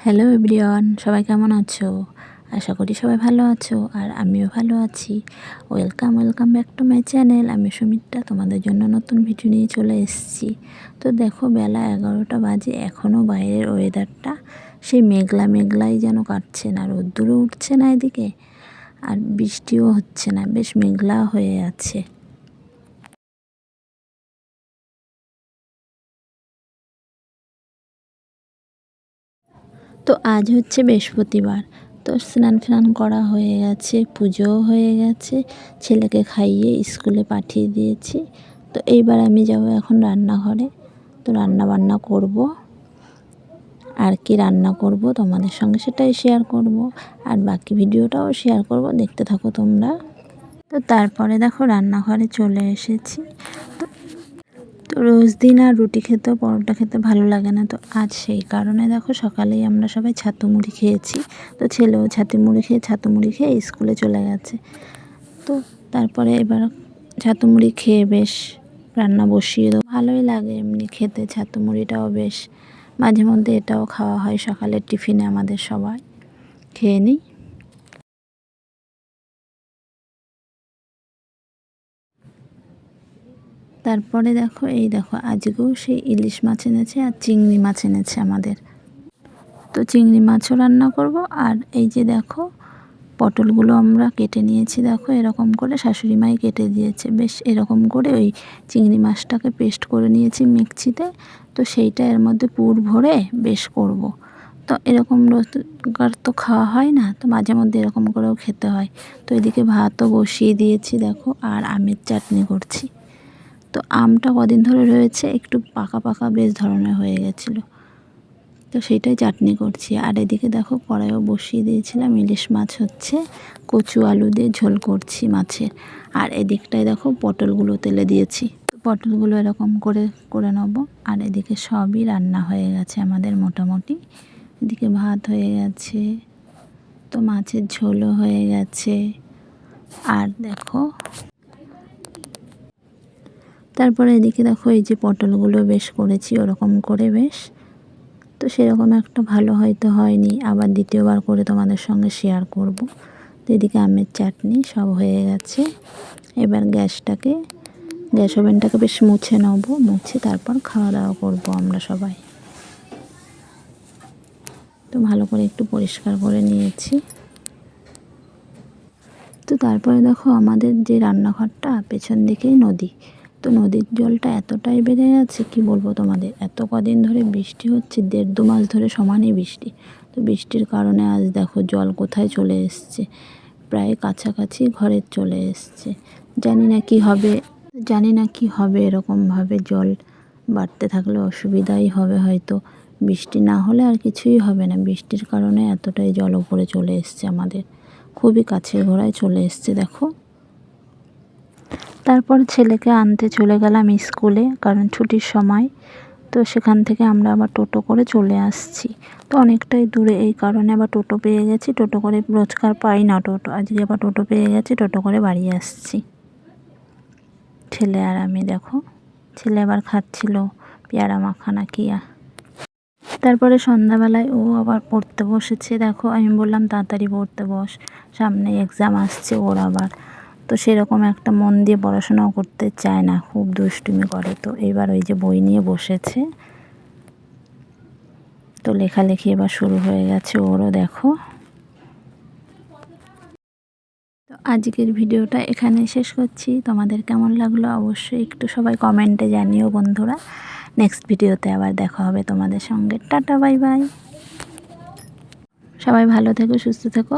Hello everyone, সবাই কেমন আছো? আশা করি সবাই ভালো আছো আর আমিও ভালো আছি। Welcome back to my channel. আমি সুমিত্রা, তোমাদের জন্য নতুন ভিডিও নিয়ে চলে এসেছি। তো দেখো, বেলা 11টা বাজে, এখনও বাইরের ওয়েদারটা সেই মেঘলাই যেন কাটছে না, রোদ্দুরও উঠছে না এদিকে, আর বৃষ্টিও হচ্ছে না, বেশ মেঘলা হয়ে আছে। তো আজ হচ্ছে বৃহস্পতিবার। তো স্নান করা হয়ে গেছে, পুজোও হয়ে গেছে, ছেলেকে খাইয়ে স্কুলে পাঠিয়ে দিয়েছি। তো এইবার আমি যাব এখন রান্নাঘরে। তো রান্না বান্না করব, আর কি রান্না করব তোমাদের সঙ্গে সেটাই শেয়ার করব, আর বাকি ভিডিওটাও শেয়ার করব, দেখতে থাকো তোমরা। তো তারপরে দেখো রান্নাঘরে চলে এসেছি। তো রোজ দিন আর রুটি খেতে পরোটা খেতে ভালো লাগে না, তো আজ সেই কারণে দেখো সকালেই আমরা সবাই ছাতু মুড়ি খেয়েছি। তো ছেলেও ছাতু মুড়ি খেয়ে স্কুলে চলে গেছে। তো তারপরে এবার ছাতু মুড়ি খেয়ে বেশ রান্না বসিয়ে দেবো। ভালোই লাগে এমনি খেতে, ছাতু মুড়িটাও বেশ মাঝে মধ্যে এটাও খাওয়া হয় সকালের টিফিনে, আমাদের সবাই খেয়ে নিই। তারপরে দেখো আজকেও সেই ইলিশ মাছ এনেছে আর চিংড়ি মাছ এনেছে আমাদের। তো চিংড়ি মাছও রান্না করব। আর এই যে দেখো, পটলগুলো আমরা কেটে নিয়েছি, দেখো এরকম করে শাশুড়ি মাই কেটে দিয়েছে। বেশ এরকম করে ওই চিংড়ি মাছটাকে পেস্ট করে নিয়েছি মিক্সিতে। তো সেইটা এর মধ্যে পুর ভরে বেশ করব। তো এরকম রোজগার তো খাওয়া হয় না, তো মাঝে মধ্যে এরকম করেও খেতে হয়। তো এদিকে ভাতও বসিয়ে দিয়েছি দেখো, আর আমের চাটনি করছি। তো আমটা কদিন ধরে রয়েছে, একটু পাকা পাকা বেশ ধরনের হয়ে গেছিলো, তো সেইটাই চাটনি করছি। আর এদিকে দেখো কড়াইও বসিয়ে দিয়েছিলাম, ইলিশ মাছ হচ্ছে, কচু আলু দিয়ে ঝোল করছি মাছের। আর এদিকটায় দেখো পটলগুলো তেলে দিয়েছি, তো পটলগুলো এরকম করে করে নেবো। আর এদিকে সবই রান্না হয়ে গেছে আমাদের মোটামুটি। এদিকে ভাত হয়ে গেছে, তো মাছের ঝোলও হয়ে গেছে। আর দেখো তারপরে এদিকে দেখো এই যে পটলগুলো বেশ করেছি ওরকম করে বেশ। তো সেরকম একটা ভালো হয়তো হয়নি, আবার দ্বিতীয়বার করে তোমাদের সঙ্গে শেয়ার করব। তো এদিকে আমের চাটনি সব হয়ে গেছে। এবার গ্যাস ওভেনটাকে বেশ মুছে নেব, মুছে তারপর খাওয়া দাওয়া করব আমরা সবাই। তো ভালো করে একটু পরিষ্কার করে নিয়েছি। তো তারপরে দেখো আমাদের যে রান্নাঘরটা পেছন দিকেই নদী। তো নদীর জলটা এতটাই বেড়ে গেছে কি বলবো তোমাদের, এত কদিন ধরে বৃষ্টি হচ্ছে, 1.5-2 মাস ধরে সমানই বৃষ্টি। তো বৃষ্টির কারণে আজ দেখো জল কোথায় চলে এসছে, প্রায় কাছাকাছি ঘরের চলে এসছে। জানি না কি হবে এরকমভাবে জল বাড়তে থাকলে অসুবিধাই হবে হয়তো। বৃষ্টি না হলে আর কিছুই হবে না, বৃষ্টির কারণে এতটাই জল ওপরে চলে এসছে, আমাদের খুবই কাছের গোড়ায় চলে এসছে দেখো। তারপর ছেলেকে আনতে চলে গেলাম স্কুলে, কারণ ছুটির সময়। তো সেখান থেকে আমরা আবার টোটো করে চলে আসছি। তো অনেকটাই দূরে, এই কারণে আবার টোটো পেয়ে গেছি। টোটো করে রোজকার পাই না টোটো, আজকে আবার টোটো পেয়ে গেছি, টোটো করে বাড়ি আসছি ছেলে আর আমি। দেখো ছেলে আবার খাচ্ছিল পেয়ারা মাখানা কিয়া। তারপরে সন্ধ্যাবেলায় ও আবার পড়তে বসেছে। দেখো আমি বললাম তাড়াতাড়ি পড়তে বস, সামনে এক্সাম আসছে ওর আবার। তো সেরকম একটা মন দিয়ে পড়াশোনাও করতে চায় না, খুব দুষ্টুমি করে। তো এবার ওই যে বই নিয়ে বসেছে, তো লেখালেখি এবার শুরু হয়ে গেছে ওরও দেখো। তো আজকের ভিডিওটা এখানে শেষ করছি। তোমাদের কেমন লাগলো অবশ্যই একটু সবাই কমেন্টে জানিও বন্ধুরা। নেক্সট ভিডিওতে আবার দেখা হবে তোমাদের সঙ্গে। Tata, bye bye. সবাই ভালো থেকো, সুস্থ থেকো।